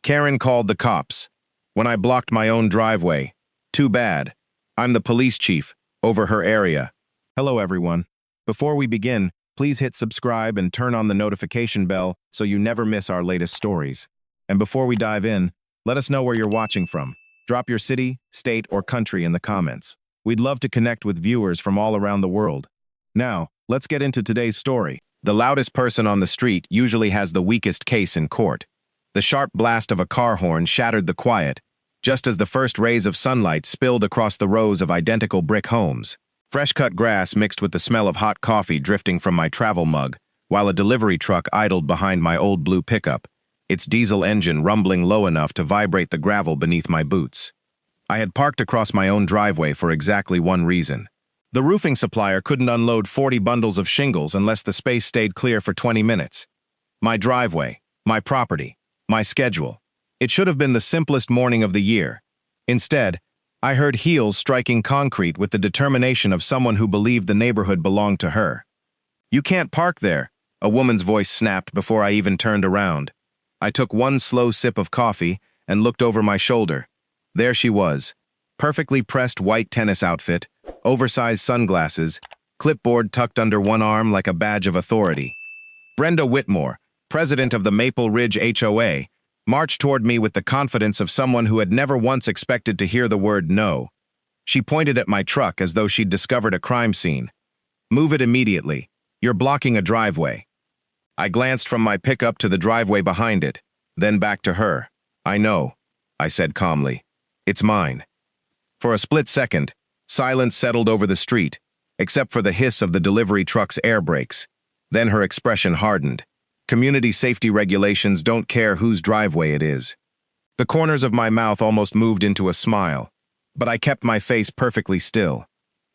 Karen called the cops. When I blocked my own driveway. Too bad. I'm the police chief over her area. Hello, everyone. Before we begin, please hit subscribe and turn on the notification bell so you never miss our latest stories. And before we dive in, let us know where you're watching from. Drop your city, state, or country in the comments. We'd love to connect with viewers from all around the world. Now, let's get into today's story. The loudest person on the street usually has the weakest case in court. The sharp blast of a car horn shattered the quiet, just as the first rays of sunlight spilled across the rows of identical brick homes. Fresh-cut grass mixed with the smell of hot coffee drifting from my travel mug, while a delivery truck idled behind my old blue pickup, its diesel engine rumbling low enough to vibrate the gravel beneath my boots. I had parked across my own driveway for exactly one reason. The roofing supplier couldn't unload 40 bundles of shingles unless the space stayed clear for 20 minutes. My driveway, my property, my schedule. It should have been the simplest morning of the year. Instead, I heard heels striking concrete with the determination of someone who believed the neighborhood belonged to her. "You can't park there," a woman's voice snapped before I even turned around. I took one slow sip of coffee and looked over my shoulder. There she was, perfectly pressed white tennis outfit, oversized sunglasses, clipboard tucked under one arm like a badge of authority. Brenda Whitmore, president of the Maple Ridge HOA, marched toward me with the confidence of someone who had never once expected to hear the word no. She pointed at my truck as though she'd discovered a crime scene. "Move it immediately. You're blocking a driveway." I glanced from my pickup to the driveway behind it, then back to her. "I know," I said calmly. "It's mine." For a split second, silence settled over the street, except for the hiss of the delivery truck's air brakes. Then her expression hardened. Community safety regulations don't care whose driveway it is. The corners of my mouth almost moved into a smile, but I kept my face perfectly still.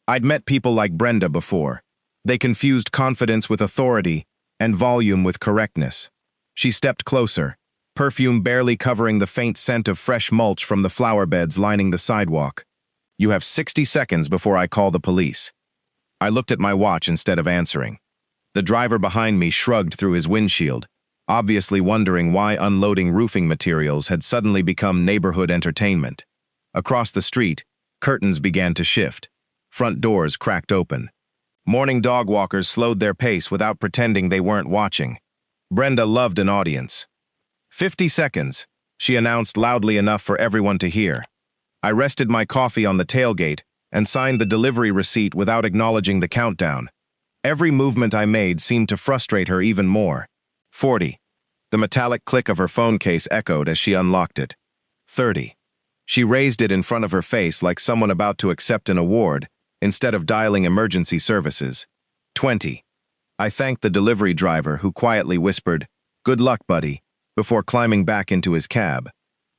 I'd met people like Brenda before. They confused confidence with authority and volume with correctness. She stepped closer, perfume barely covering the faint scent of fresh mulch from the flower beds lining the sidewalk. "You have 60 seconds before I call the police." I looked at my watch instead of answering. The driver behind me shrugged through his windshield, obviously wondering why unloading roofing materials had suddenly become neighborhood entertainment. Across the street, curtains began to shift. Front doors cracked open. Morning dog walkers slowed their pace without pretending they weren't watching. Brenda loved an audience. 50 seconds, she announced loudly enough for everyone to hear. I rested my coffee on the tailgate and signed the delivery receipt without acknowledging the countdown. Every movement I made seemed to frustrate her even more. 40. The metallic click of her phone case echoed as she unlocked it. 30. She raised it in front of her face like someone about to accept an award, instead of dialing emergency services. 20. I thanked the delivery driver who quietly whispered, "Good luck, buddy," before climbing back into his cab.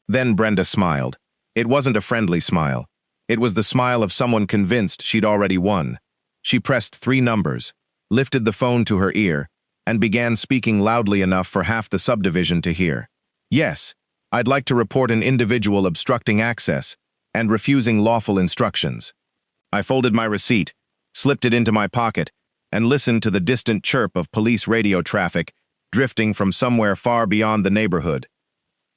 Then Brenda smiled. It wasn't a friendly smile. It was the smile of someone convinced she'd already won. She pressed 3 numbers, lifted the phone to her ear, and began speaking loudly enough for half the subdivision to hear. "Yes, I'd like to report an individual obstructing access and refusing lawful instructions." I folded my receipt, slipped it into my pocket, and listened to the distant chirp of police radio traffic drifting from somewhere far beyond the neighborhood.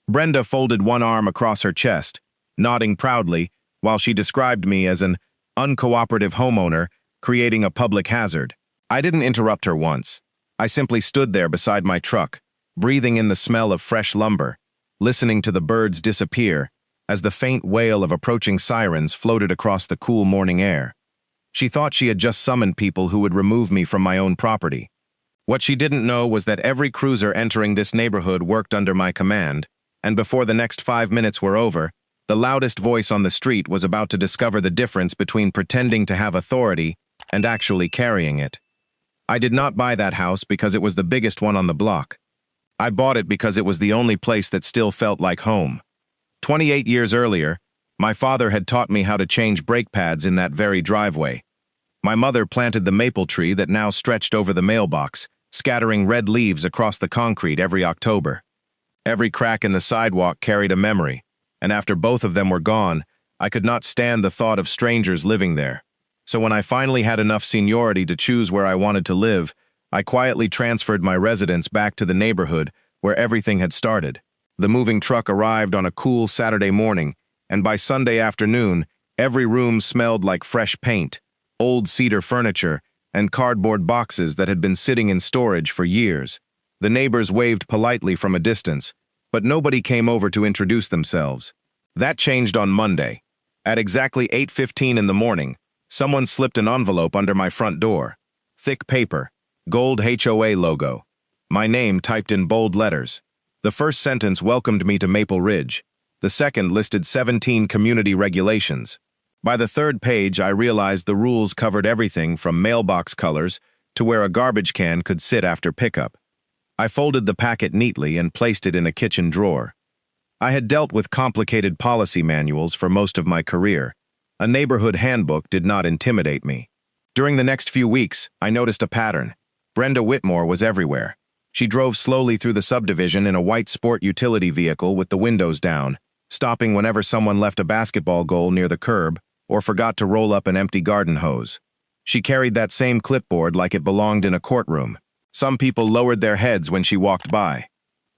Brenda folded one arm across her chest, nodding proudly while she described me as an uncooperative homeowner creating a public hazard. I didn't interrupt her once. I simply stood there beside my truck, breathing in the smell of fresh lumber, listening to the birds disappear as the faint wail of approaching sirens floated across the cool morning air. She thought she had just summoned people who would remove me from my own property. What she didn't know was that every cruiser entering this neighborhood worked under my command, and before the next 5 minutes were over, the loudest voice on the street was about to discover the difference between pretending to have authority and actually carrying it. I did not buy that house because it was the biggest one on the block. I bought it because it was the only place that still felt like home. 28 years earlier, my father had taught me how to change brake pads in that very driveway. My mother planted the maple tree that now stretched over the mailbox, scattering red leaves across the concrete every October. Every crack in the sidewalk carried a memory, and after both of them were gone, I could not stand the thought of strangers living there. So when I finally had enough seniority to choose where I wanted to live, I quietly transferred my residence back to the neighborhood where everything had started. The moving truck arrived on a cool Saturday morning, and by Sunday afternoon, every room smelled like fresh paint, old cedar furniture, and cardboard boxes that had been sitting in storage for years. The neighbors waved politely from a distance, but nobody came over to introduce themselves. That changed on Monday. At exactly 8:15 in the morning, someone slipped an envelope under my front door. Thick paper, gold HOA logo. My name typed in bold letters. The first sentence welcomed me to Maple Ridge. The second listed 17 community regulations. By the third page, I realized the rules covered everything from mailbox colors to where a garbage can could sit after pickup. I folded the packet neatly and placed it in a kitchen drawer. I had dealt with complicated policy manuals for most of my career. A neighborhood handbook did not intimidate me. During the next few weeks, I noticed a pattern. Brenda Whitmore was everywhere. She drove slowly through the subdivision in a white sport utility vehicle with the windows down, stopping whenever someone left a basketball goal near the curb or forgot to roll up an empty garden hose. She carried that same clipboard like it belonged in a courtroom. Some people lowered their heads when she walked by.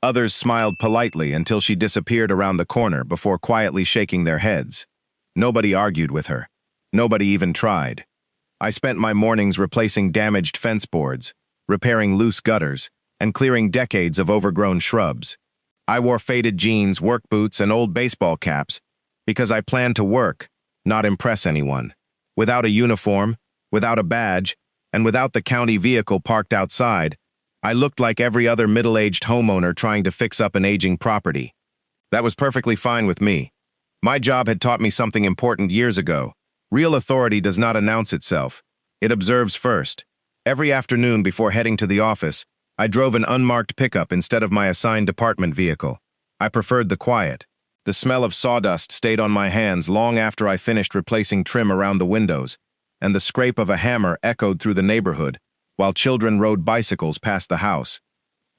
Others smiled politely until she disappeared around the corner before quietly shaking their heads. Nobody argued with her. Nobody even tried. I spent my mornings replacing damaged fence boards, repairing loose gutters, and clearing decades of overgrown shrubs. I wore faded jeans, work boots, and old baseball caps because I planned to work, not impress anyone. Without a uniform, without a badge, and without the county vehicle parked outside, I looked like every other middle-aged homeowner trying to fix up an aging property. That was perfectly fine with me. My job had taught me something important years ago. Real authority does not announce itself. It observes first. Every afternoon before heading to the office, I drove an unmarked pickup instead of my assigned department vehicle. I preferred the quiet. The smell of sawdust stayed on my hands long after I finished replacing trim around the windows, and the scrape of a hammer echoed through the neighborhood, while children rode bicycles past the house.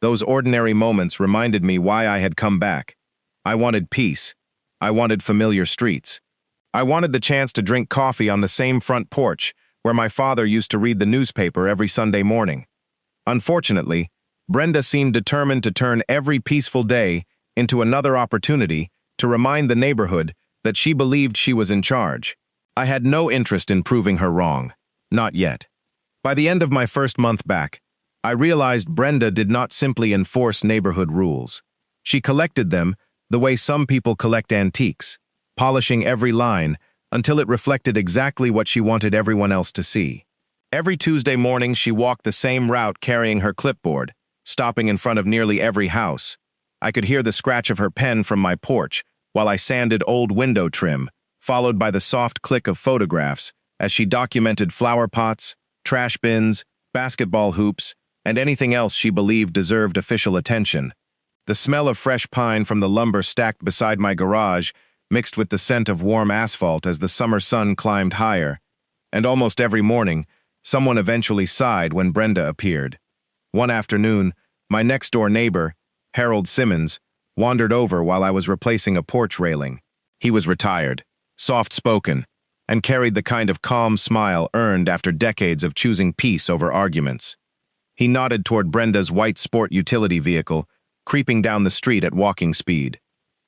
Those ordinary moments reminded me why I had come back. I wanted peace. I wanted familiar streets. I wanted the chance to drink coffee on the same front porch where my father used to read the newspaper every Sunday morning. Unfortunately, Brenda seemed determined to turn every peaceful day into another opportunity to remind the neighborhood that she believed she was in charge. I had no interest in proving her wrong. Not yet. By the end of my first month back, I realized Brenda did not simply enforce neighborhood rules. She collected them the way some people collect antiques, polishing every line until it reflected exactly what she wanted everyone else to see. Every Tuesday morning, she walked the same route carrying her clipboard, stopping in front of nearly every house. I could hear the scratch of her pen from my porch while I sanded old window trim, followed by the soft click of photographs as she documented flower pots, trash bins, basketball hoops, and anything else she believed deserved official attention. The smell of fresh pine from the lumber stacked beside my garage mixed with the scent of warm asphalt as the summer sun climbed higher, and almost every morning, someone eventually sighed when Brenda appeared. One afternoon, my next-door neighbor, Harold Simmons, wandered over while I was replacing a porch railing. He was retired, soft-spoken, and carried the kind of calm smile earned after decades of choosing peace over arguments. He nodded toward Brenda's white sport utility vehicle, creeping down the street at walking speed.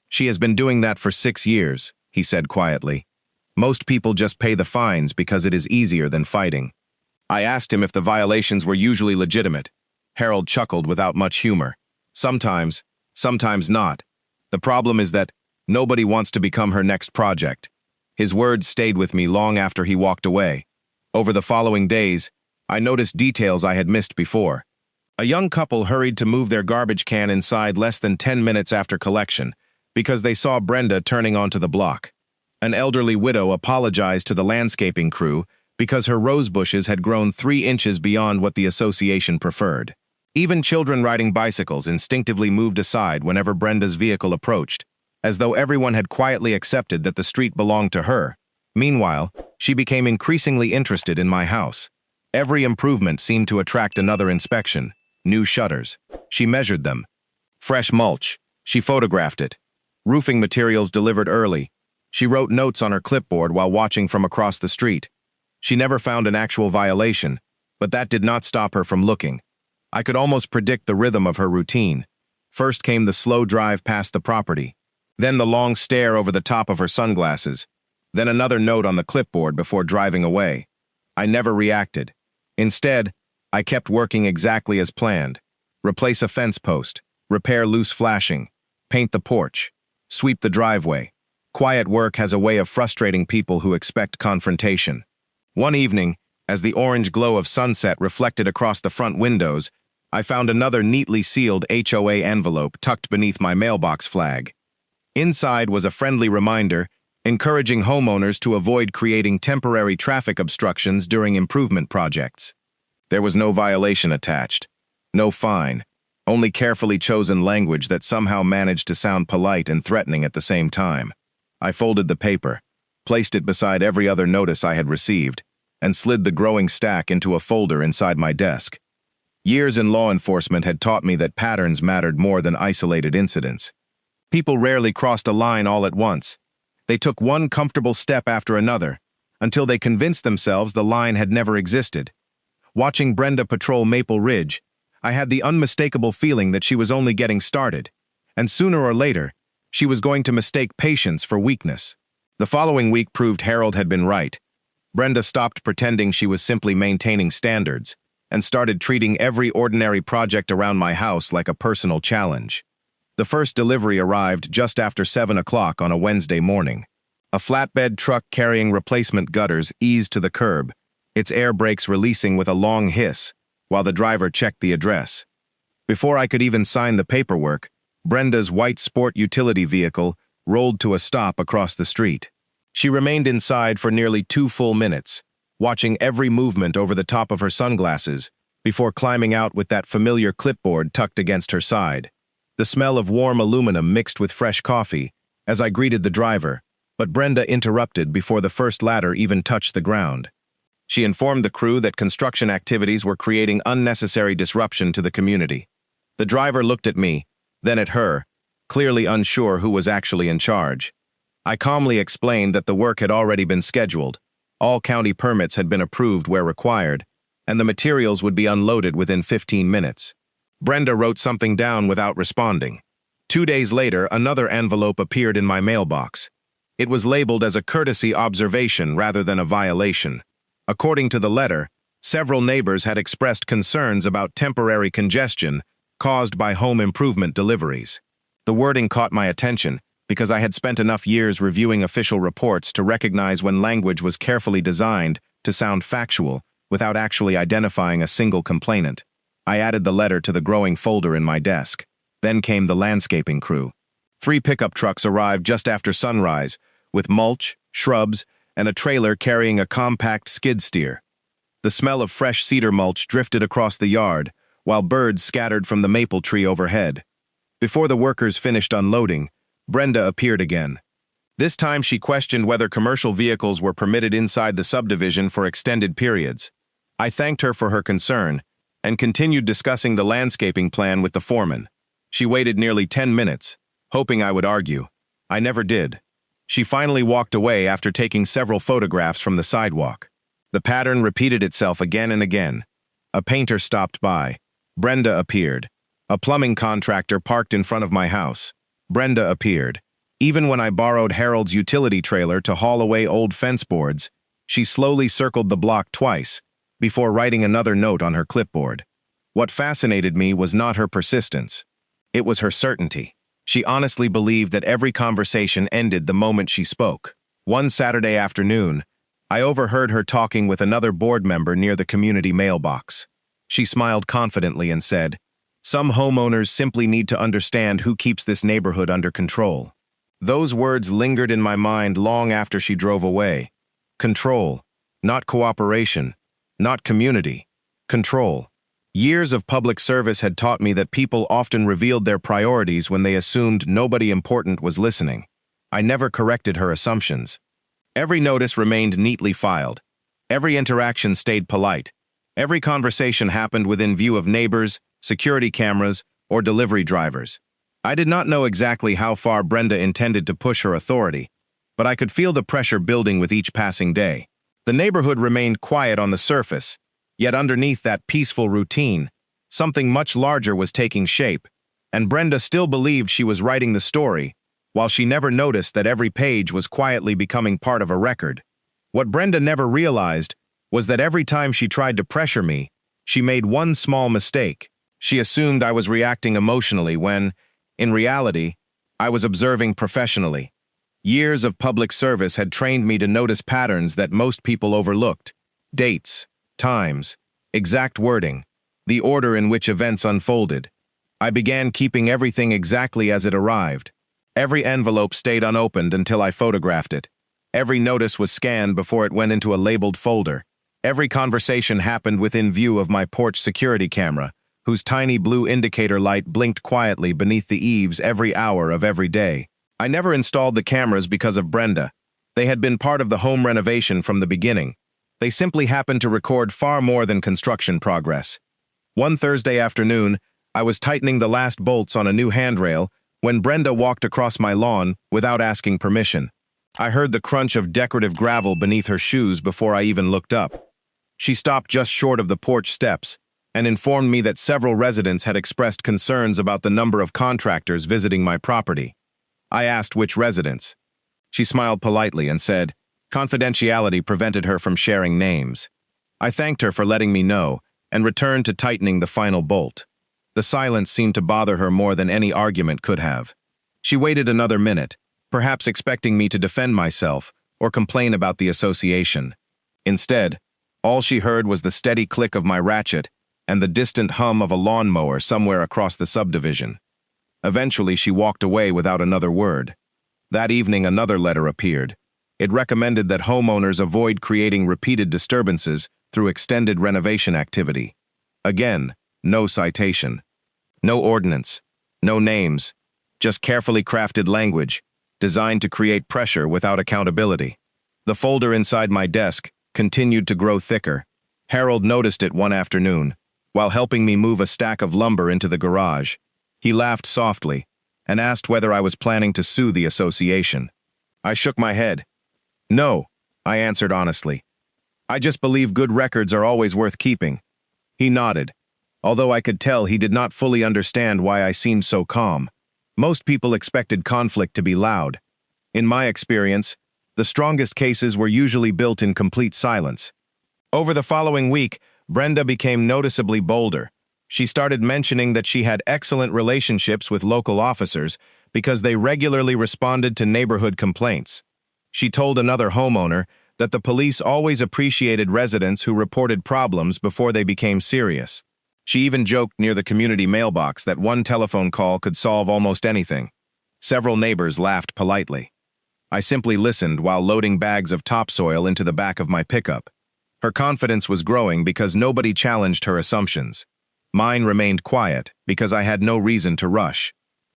"She has been doing that for 6 years," he said quietly. "Most people just pay the fines because it is easier than fighting." I asked him if the violations were usually legitimate. Harold chuckled without much humor. "Sometimes, sometimes not. The problem is that nobody wants to become her next project." His words stayed with me long after he walked away. Over the following days, I noticed details I had missed before. A young couple hurried to move their garbage can inside less than 10 minutes after collection because they saw Brenda turning onto the block. An elderly widow apologized to the landscaping crew because her rose bushes had grown 3 inches beyond what the association preferred. Even children riding bicycles instinctively moved aside whenever Brenda's vehicle approached, as though everyone had quietly accepted that the street belonged to her. Meanwhile, she became increasingly interested in my house. Every improvement seemed to attract another inspection. New shutters. She measured them. Fresh mulch. She photographed it. Roofing materials delivered early. She wrote notes on her clipboard while watching from across the street. She never found an actual violation, but that did not stop her from looking. I could almost predict the rhythm of her routine. First came the slow drive past the property, then the long stare over the top of her sunglasses, then another note on the clipboard before driving away. I never reacted. Instead, I kept working exactly as planned. Replace a fence post, repair loose flashing, paint the porch, sweep the driveway. Quiet work has a way of frustrating people who expect confrontation. One evening, as the orange glow of sunset reflected across the front windows, I found another neatly sealed HOA envelope tucked beneath my mailbox flag. Inside was a friendly reminder encouraging homeowners to avoid creating temporary traffic obstructions during improvement projects. There was no violation attached, no fine, only carefully chosen language that somehow managed to sound polite and threatening at the same time. I folded the paper, placed it beside every other notice I had received, and slid the growing stack into a folder inside my desk. Years in law enforcement had taught me that patterns mattered more than isolated incidents. People rarely crossed a line all at once. They took one comfortable step after another, until they convinced themselves the line had never existed. Watching Brenda patrol Maple Ridge, I had the unmistakable feeling that she was only getting started, and sooner or later, she was going to mistake patience for weakness. The following week proved Harold had been right. Brenda stopped pretending she was simply maintaining standards and started treating every ordinary project around my house like a personal challenge. The first delivery arrived just after 7 o'clock on a Wednesday morning. A flatbed truck carrying replacement gutters eased to the curb, its air brakes releasing with a long hiss, while the driver checked the address. Before I could even sign the paperwork, Brenda's white sport utility vehicle rolled to a stop across the street. She remained inside for nearly 2 full minutes, watching every movement over the top of her sunglasses, before climbing out with that familiar clipboard tucked against her side. The smell of warm aluminum mixed with fresh coffee as I greeted the driver, but Brenda interrupted before the first ladder even touched the ground. She informed the crew that construction activities were creating unnecessary disruption to the community. The driver looked at me, then at her, clearly unsure who was actually in charge. I calmly explained that the work had already been scheduled, all county permits had been approved where required, and the materials would be unloaded within 15 minutes. Brenda wrote something down without responding. 2 days later, another envelope appeared in my mailbox. It was labeled as a courtesy observation rather than a violation. According to the letter, several neighbors had expressed concerns about temporary congestion caused by home improvement deliveries. The wording caught my attention because I had spent enough years reviewing official reports to recognize when language was carefully designed to sound factual without actually identifying a single complainant. I added the letter to the growing folder in my desk. Then came the landscaping crew. 3 pickup trucks arrived just after sunrise, with mulch, shrubs, and a trailer carrying a compact skid steer. The smell of fresh cedar mulch drifted across the yard, while birds scattered from the maple tree overhead. Before the workers finished unloading, Brenda appeared again. This time she questioned whether commercial vehicles were permitted inside the subdivision for extended periods. I thanked her for her concern, and continued discussing the landscaping plan with the foreman. She waited nearly 10 minutes, hoping I would argue. I never did. She finally walked away after taking several photographs from the sidewalk. The pattern repeated itself again and again. A painter stopped by. Brenda appeared. A plumbing contractor parked in front of my house. Brenda appeared. Even when I borrowed Harold's utility trailer to haul away old fence boards, she slowly circled the block twice, before writing another note on her clipboard. What fascinated me was not her persistence. It was her certainty. She honestly believed that every conversation ended the moment she spoke. One Saturday afternoon, I overheard her talking with another board member near the community mailbox. She smiled confidently and said, "Some homeowners simply need to understand who keeps this neighborhood under control." Those words lingered in my mind long after she drove away. Control, not cooperation. Not community. Control. Years of public service had taught me that people often revealed their priorities when they assumed nobody important was listening. I never corrected her assumptions. Every notice remained neatly filed. Every interaction stayed polite. Every conversation happened within view of neighbors, security cameras, or delivery drivers. I did not know exactly how far Brenda intended to push her authority, but I could feel the pressure building with each passing day. The neighborhood remained quiet on the surface, yet underneath that peaceful routine, something much larger was taking shape. and Brenda still believed she was writing the story, while she never noticed that every page was quietly becoming part of a record. What Brenda never realized was that every time she tried to pressure me, she made one small mistake. She assumed I was reacting emotionally when, in reality, I was observing professionally. Years of public service had trained me to notice patterns that most people overlooked: dates, times, exact wording, the order in which events unfolded. I began keeping everything exactly as it arrived. Every envelope stayed unopened until I photographed it. Every notice was scanned before it went into a labeled folder. Every conversation happened within view of my porch security camera, whose tiny blue indicator light blinked quietly beneath the eaves every hour of every day. I never installed the cameras because of Brenda. They had been part of the home renovation from the beginning. They simply happened to record far more than construction progress. One Thursday afternoon, I was tightening the last bolts on a new handrail when Brenda walked across my lawn without asking permission. I heard the crunch of decorative gravel beneath her shoes before I even looked up. She stopped just short of the porch steps and informed me that several residents had expressed concerns about the number of contractors visiting my property. I asked which residents. She smiled politely and said confidentiality prevented her from sharing names. I thanked her for letting me know and returned to tightening the final bolt. The silence seemed to bother her more than any argument could have. She waited another minute, perhaps expecting me to defend myself or complain about the association. Instead, all she heard was the steady click of my ratchet and the distant hum of a lawnmower somewhere across the subdivision. Eventually, she walked away without another word. That evening, another letter appeared. It recommended that homeowners avoid creating repeated disturbances through extended renovation activity. Again, no citation. No ordinance. No names. Just carefully crafted language, designed to create pressure without accountability. The folder inside my desk continued to grow thicker. Harold noticed it one afternoon, while helping me move a stack of lumber into the garage. He laughed softly and asked whether I was planning to sue the association. I shook my head. No, I answered honestly. I just believe good records are always worth keeping. He nodded, although I could tell he did not fully understand why I seemed so calm. Most people expected conflict to be loud. In my experience, the strongest cases were usually built in complete silence. Over the following week, Brenda became noticeably bolder. She started mentioning that she had excellent relationships with local officers because they regularly responded to neighborhood complaints. She told another homeowner that the police always appreciated residents who reported problems before they became serious. She even joked near the community mailbox that one telephone call could solve almost anything. Several neighbors laughed politely. I simply listened while loading bags of topsoil into the back of my pickup. Her confidence was growing because nobody challenged her assumptions. Mine remained quiet because I had no reason to rush.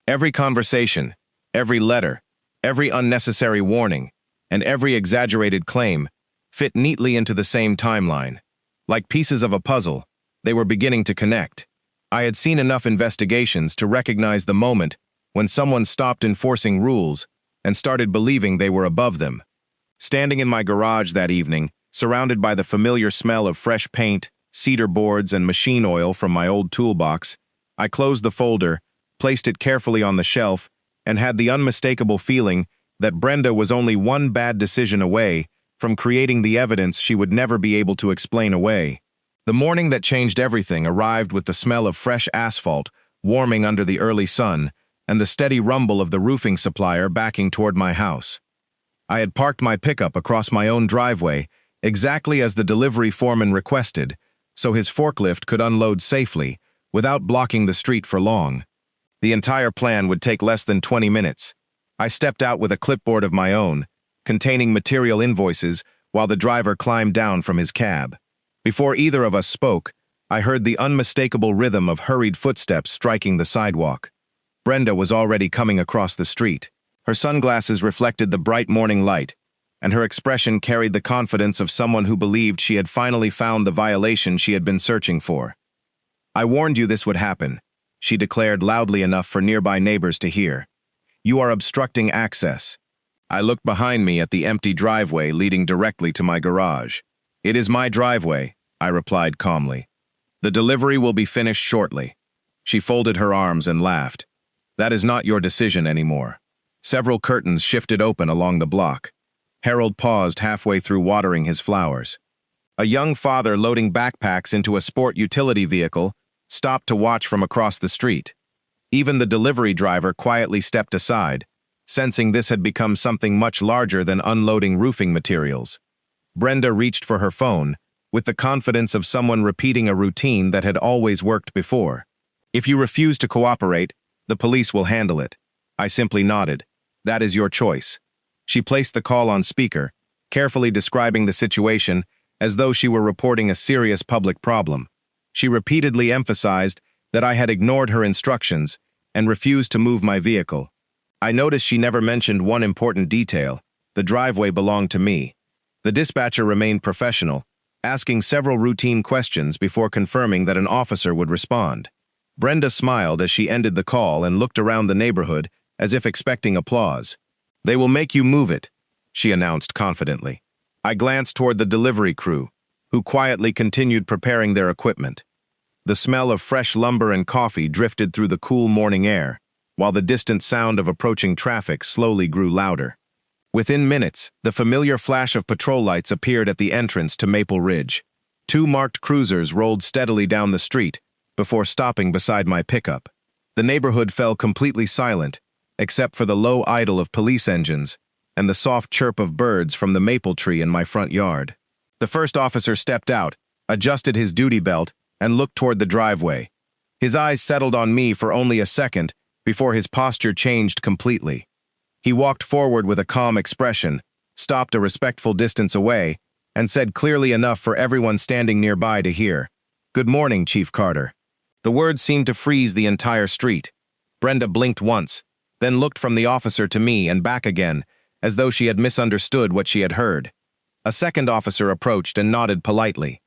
Every conversation, every letter, every unnecessary warning, and every exaggerated claim fit neatly into the same timeline. Like pieces of a puzzle, they were beginning to connect. I had seen enough investigations to recognize the moment when someone stopped enforcing rules and started believing they were above them. Standing in my garage that evening, surrounded by the familiar smell of fresh paint, cedar boards, and machine oil from my old toolbox, I closed the folder, placed it carefully on the shelf, and had the unmistakable feeling that Brenda was only one bad decision away from creating the evidence she would never be able to explain away. The morning that changed everything arrived with the smell of fresh asphalt warming under the early sun and the steady rumble of the roofing supplier backing toward my house. I had parked my pickup across my own driveway exactly as the delivery foreman requested, so his forklift could unload safely without blocking the street for long. The entire plan would take less than 20 minutes. I stepped out with a clipboard of my own, containing material invoices, while the driver climbed down from his cab. Before either of us spoke, I heard the unmistakable rhythm of hurried footsteps striking the sidewalk. Brenda was already coming across the street. Her sunglasses reflected the bright morning light, and her expression carried the confidence of someone who believed she had finally found the violation she had been searching for. "I warned you this would happen," she declared loudly enough for nearby neighbors to hear. "You are obstructing access." I looked behind me at the empty driveway leading directly to my garage. "It is my driveway," I replied calmly. "The delivery will be finished shortly." She folded her arms and laughed. That is not your decision anymore. Several curtains shifted open along the block. Harold paused halfway through watering his flowers. A young father loading backpacks into a sport utility vehicle stopped to watch from across the street. Even the delivery driver quietly stepped aside, sensing this had become something much larger than unloading roofing materials. Brenda reached for her phone, with the confidence of someone repeating a routine that had always worked before. If you refuse to cooperate, the police will handle it. I simply nodded. That is your choice. She placed the call on speaker, carefully describing the situation as though she were reporting a serious public problem. She repeatedly emphasized that I had ignored her instructions and refused to move my vehicle. I noticed she never mentioned one important detail. The driveway belonged to me. The dispatcher remained professional, asking several routine questions before confirming that an officer would respond. Brenda smiled as she ended the call and looked around the neighborhood as if expecting applause. They will make you move it, she announced confidently. I glanced toward the delivery crew, who quietly continued preparing their equipment. The smell of fresh lumber and coffee drifted through the cool morning air, while the distant sound of approaching traffic slowly grew louder. Within minutes, the familiar flash of patrol lights appeared at the entrance to Maple Ridge. Two marked cruisers rolled steadily down the street before stopping beside my pickup. The neighborhood fell completely silent, except for the low idle of police engines and the soft chirp of birds from the maple tree in my front yard. The first officer stepped out, adjusted his duty belt, and looked toward the driveway. His eyes settled on me for only a second before his posture changed completely. He walked forward with a calm expression, stopped a respectful distance away, and said clearly enough for everyone standing nearby to hear, "Good morning, Chief Carter." The words seemed to freeze the entire street. Brenda blinked once, then looked from the officer to me and back again, as though she had misunderstood what she had heard. A second officer approached and nodded politely.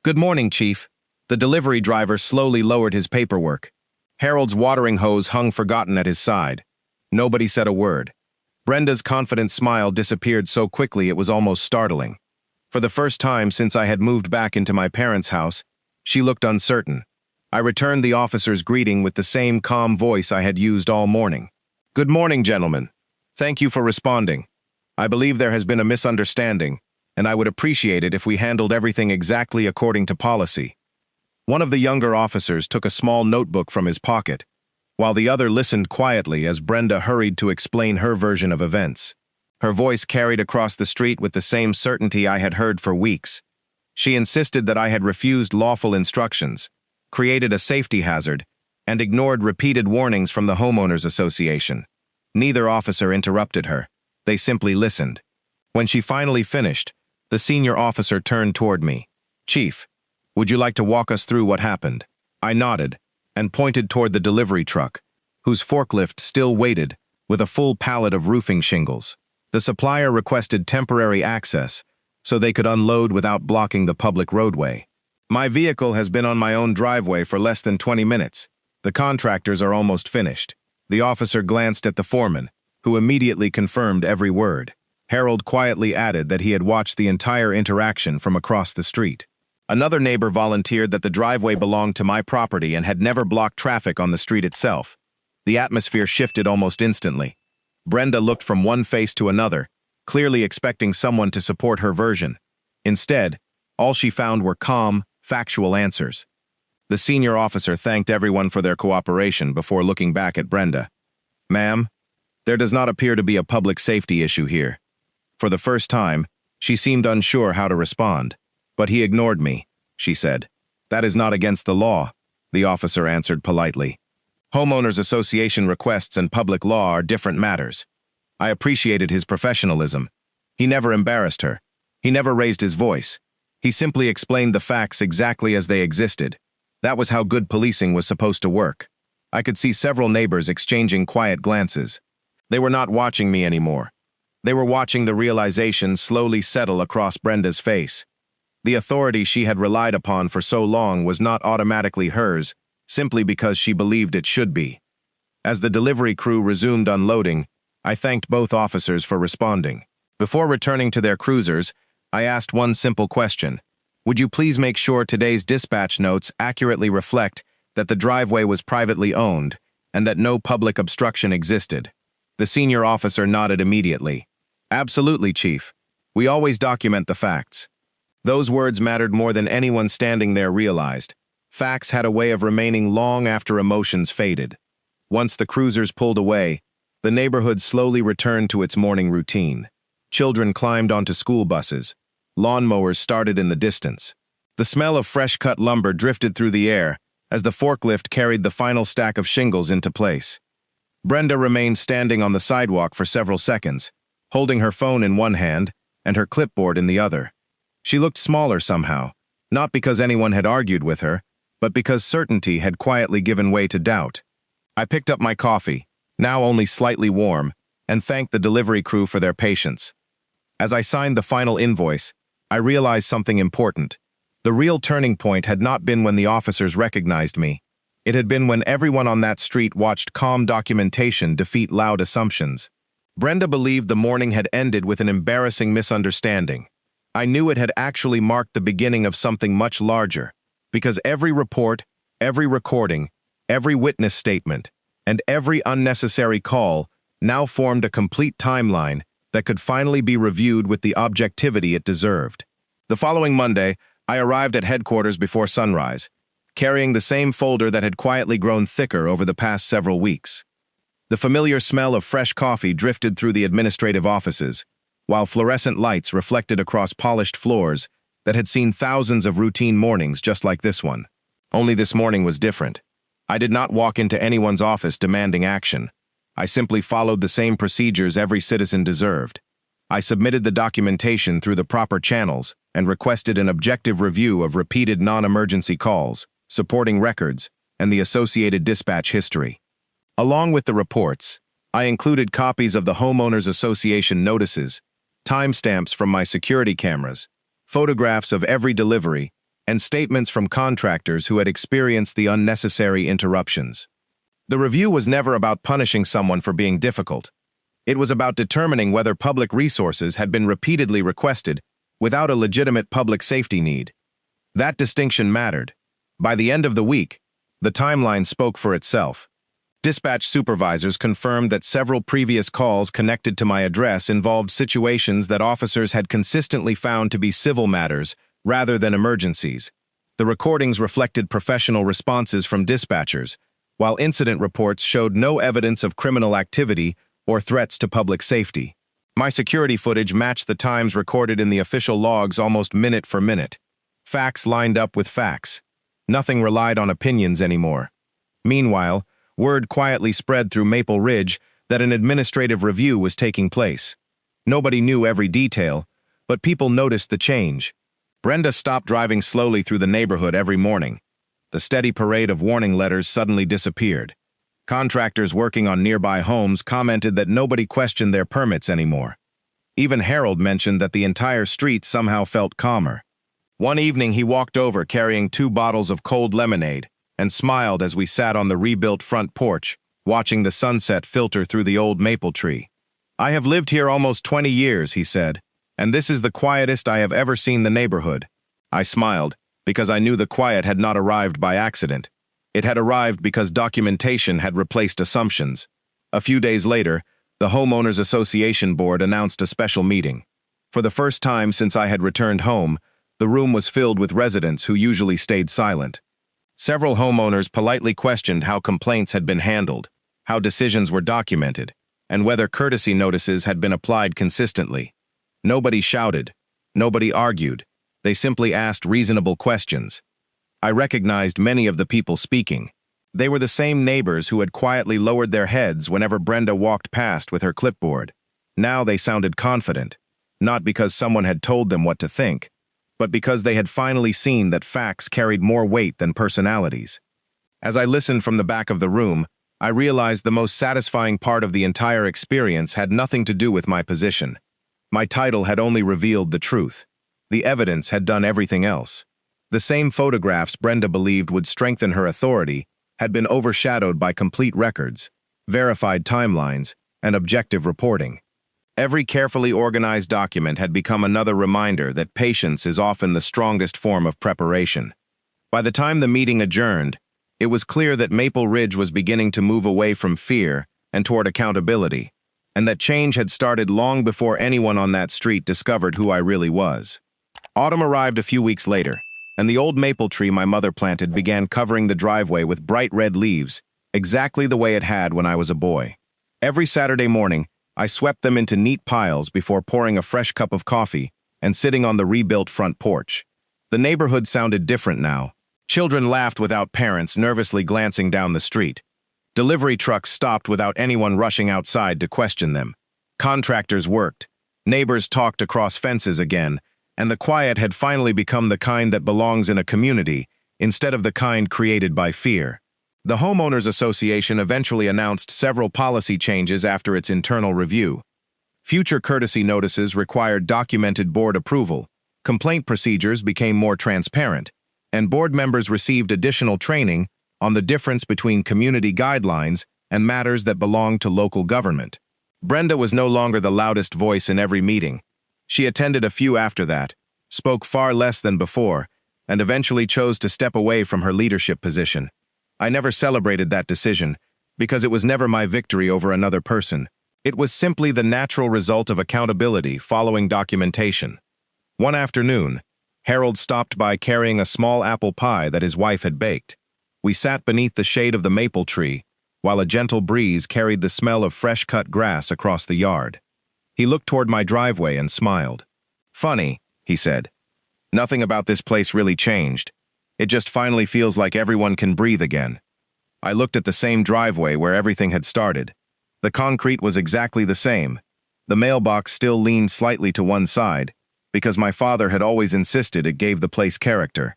"Good morning, Chief." The delivery driver slowly lowered his paperwork. Harold's watering hose hung forgotten at his side. Nobody said a word. Brenda's confident smile disappeared so quickly it was almost startling. For the first time since I had moved back into my parents' house, she looked uncertain. I returned the officer's greeting with the same calm voice I had used all morning. "Good morning, gentlemen. Thank you for responding. I believe there has been a misunderstanding, and I would appreciate it if we handled everything exactly according to policy." One of the younger officers took a small notebook from his pocket, while the other listened quietly as Brenda hurried to explain her version of events. Her voice carried across the street with the same certainty I had heard for weeks. She insisted that I had refused lawful instructions, created a safety hazard, and ignored repeated warnings from the homeowners association. Neither officer interrupted her. They simply listened. When she finally finished, the senior officer turned toward me. "Chief, would you like to walk us through what happened?" I nodded and pointed toward the delivery truck, whose forklift still waited with a full pallet of roofing shingles. The supplier requested temporary access so they could unload without blocking the public roadway. "My vehicle has been on my own driveway for less than 20 minutes. The contractors are almost finished." The officer glanced at the foreman, who immediately confirmed every word. Harold quietly added that he had watched the entire interaction from across the street. Another neighbor volunteered that the driveway belonged to my property and had never blocked traffic on the street itself. The atmosphere shifted almost instantly. Brenda looked from one face to another, clearly expecting someone to support her version. Instead, all she found were calm, factual answers. The senior officer thanked everyone for their cooperation before looking back at Brenda. "Ma'am, there does not appear to be a public safety issue here." For the first time, she seemed unsure how to respond. "But he ignored me," she said. "That is not against the law," the officer answered politely. "Homeowners association requests and public law are different matters." I appreciated his professionalism. He never embarrassed her. He never raised his voice. He simply explained the facts exactly as they existed. That was how good policing was supposed to work. I could see several neighbors exchanging quiet glances. They were not watching me anymore. They were watching the realization slowly settle across Brenda's face. The authority she had relied upon for so long was not automatically hers, simply because she believed it should be. As the delivery crew resumed unloading, I thanked both officers for responding. Before returning to their cruisers, I asked one simple question. "Would you please make sure today's dispatch notes accurately reflect that the driveway was privately owned, and that no public obstruction existed. The senior officer nodded immediately. "Absolutely, Chief. We always document the facts." Those words mattered more than anyone standing there realized. Facts had a way of remaining long after emotions faded. Once the cruisers pulled away, the neighborhood slowly returned to its morning routine. Children climbed onto school buses. Lawnmowers started in the distance. The smell of fresh-cut lumber drifted through the air as the forklift carried the final stack of shingles into place. Brenda remained standing on the sidewalk for several seconds, holding her phone in one hand and her clipboard in the other. She looked smaller somehow, not because anyone had argued with her, but because certainty had quietly given way to doubt. I picked up my coffee, now only slightly warm, and thanked the delivery crew for their patience. As I signed the final invoice, I realized something important. The real turning point had not been when the officers recognized me. It had been when everyone on that street watched calm documentation defeat loud assumptions. Brenda believed the morning had ended with an embarrassing misunderstanding. I knew it had actually marked the beginning of something much larger, because every report, every recording, every witness statement, and every unnecessary call now formed a complete timeline that could finally be reviewed with the objectivity it deserved. The following Monday, I arrived at headquarters before sunrise, carrying the same folder that had quietly grown thicker over the past several weeks. The familiar smell of fresh coffee drifted through the administrative offices, while fluorescent lights reflected across polished floors that had seen thousands of routine mornings just like this one. Only this morning was different. I did not walk into anyone's office demanding action. I simply followed the same procedures every citizen deserved. I submitted the documentation through the proper channels and requested an objective review of repeated non-emergency calls, supporting records, and the associated dispatch history. Along with the reports, I included copies of the Homeowners Association notices, timestamps from my security cameras, photographs of every delivery, and statements from contractors who had experienced the unnecessary interruptions. The review was never about punishing someone for being difficult. It was about determining whether public resources had been repeatedly requested without a legitimate public safety need. That distinction mattered. By the end of the week, the timeline spoke for itself. Dispatch supervisors confirmed that several previous calls connected to my address involved situations that officers had consistently found to be civil matters rather than emergencies. The recordings reflected professional responses from dispatchers, while incident reports showed no evidence of criminal activity or threats to public safety. My security footage matched the times recorded in the official logs almost minute for minute. Facts lined up with facts. Nothing relied on opinions anymore. Meanwhile, word quietly spread through Maple Ridge that an administrative review was taking place. Nobody knew every detail, but people noticed the change. Brenda stopped driving slowly through the neighborhood every morning. The steady parade of warning letters suddenly disappeared. Contractors working on nearby homes commented that nobody questioned their permits anymore. Even Harold mentioned that the entire street somehow felt calmer. One evening he walked over carrying 2 bottles of cold lemonade and smiled as we sat on the rebuilt front porch, watching the sunset filter through the old maple tree. "I have lived here almost 20 years," he said, "and this is the quietest I have ever seen the neighborhood." I smiled, because I knew the quiet had not arrived by accident. It had arrived because documentation had replaced assumptions. A few days later, the Homeowners Association Board announced a special meeting. For the first time since I had returned home, the room was filled with residents who usually stayed silent. Several homeowners politely questioned how complaints had been handled, how decisions were documented, and whether courtesy notices had been applied consistently. Nobody shouted. Nobody argued. They simply asked reasonable questions. I recognized many of the people speaking. They were the same neighbors who had quietly lowered their heads whenever Brenda walked past with her clipboard. Now they sounded confident, not because someone had told them what to think, but because they had finally seen that facts carried more weight than personalities. As I listened from the back of the room, I realized the most satisfying part of the entire experience had nothing to do with my position. My title had only revealed the truth. The evidence had done everything else. The same photographs Brenda believed would strengthen her authority had been overshadowed by complete records, verified timelines, and objective reporting. Every carefully organized document had become another reminder that patience is often the strongest form of preparation. By the time the meeting adjourned, It was clear that Maple Ridge was beginning to move away from fear and toward accountability, and that change had started long before anyone on that street discovered who I really was. Autumn arrived a few weeks later, and the old maple tree my mother planted began covering the driveway with bright red leaves, exactly the way it had when I was a boy. Every Saturday morning, I swept them into neat piles before pouring a fresh cup of coffee and sitting on the rebuilt front porch. The neighborhood sounded different now. Children laughed without parents nervously glancing down the street. Delivery trucks stopped without anyone rushing outside to question them. Contractors worked. Neighbors talked across fences again, and the quiet had finally become the kind that belongs in a community instead of the kind created by fear. The Homeowners Association eventually announced several policy changes after its internal review. Future courtesy notices required documented board approval, complaint procedures became more transparent, and board members received additional training on the difference between community guidelines and matters that belong to local government. Brenda was no longer the loudest voice in every meeting. She attended a few after that, spoke far less than before, and eventually chose to step away from her leadership position. I never celebrated that decision, because it was never my victory over another person. It was simply the natural result of accountability following documentation. One afternoon, Harold stopped by carrying a small apple pie that his wife had baked. We sat beneath the shade of the maple tree, while a gentle breeze carried the smell of fresh-cut grass across the yard. He looked toward my driveway and smiled. "Funny," he said. "Nothing about this place really changed. It just finally feels like everyone can breathe again." I looked at the same driveway where everything had started. The concrete was exactly the same. The mailbox still leaned slightly to one side, because my father had always insisted it gave the place character.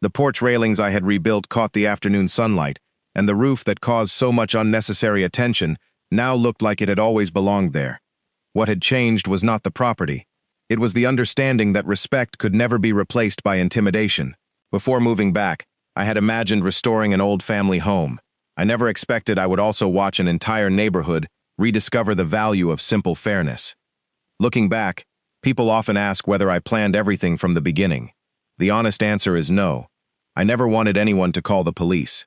The porch railings I had rebuilt caught the afternoon sunlight, and the roof that caused so much unnecessary attention now looked like it had always belonged there. What had changed was not the property. It was the understanding that respect could never be replaced by intimidation. Before moving back, I had imagined restoring an old family home. I never expected I would also watch an entire neighborhood rediscover the value of simple fairness. Looking back, people often ask whether I planned everything from the beginning. The honest answer is no. I never wanted anyone to call the police.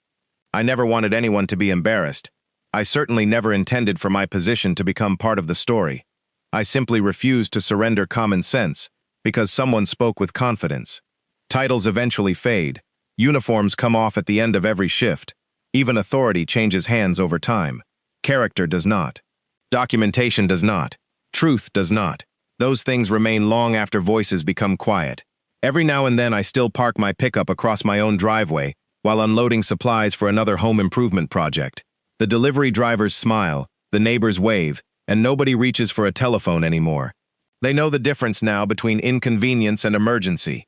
I never wanted anyone to be embarrassed. I certainly never intended for my position to become part of the story. I simply refused to surrender common sense because someone spoke with confidence. Titles eventually fade. Uniforms come off at the end of every shift. Even authority changes hands over time. Character does not. Documentation does not. Truth does not. Those things remain long after voices become quiet. Every now and then I still park my pickup across my own driveway while unloading supplies for another home improvement project. The delivery drivers smile, the neighbors wave, and nobody reaches for a telephone anymore. They know the difference now between inconvenience and emergency,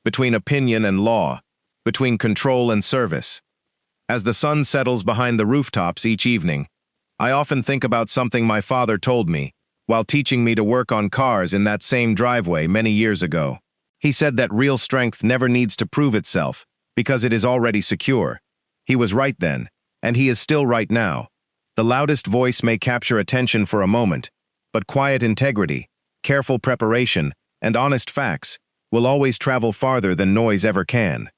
between opinion and law, between control and service. As the sun settles behind the rooftops each evening, I often think about something my father told me while teaching me to work on cars in that same driveway many years ago. He said that real strength never needs to prove itself because it is already secure. He was right then, and he is still right now. The loudest voice may capture attention for a moment, but quiet integrity, careful preparation, and honest facts will always travel farther than noise ever can.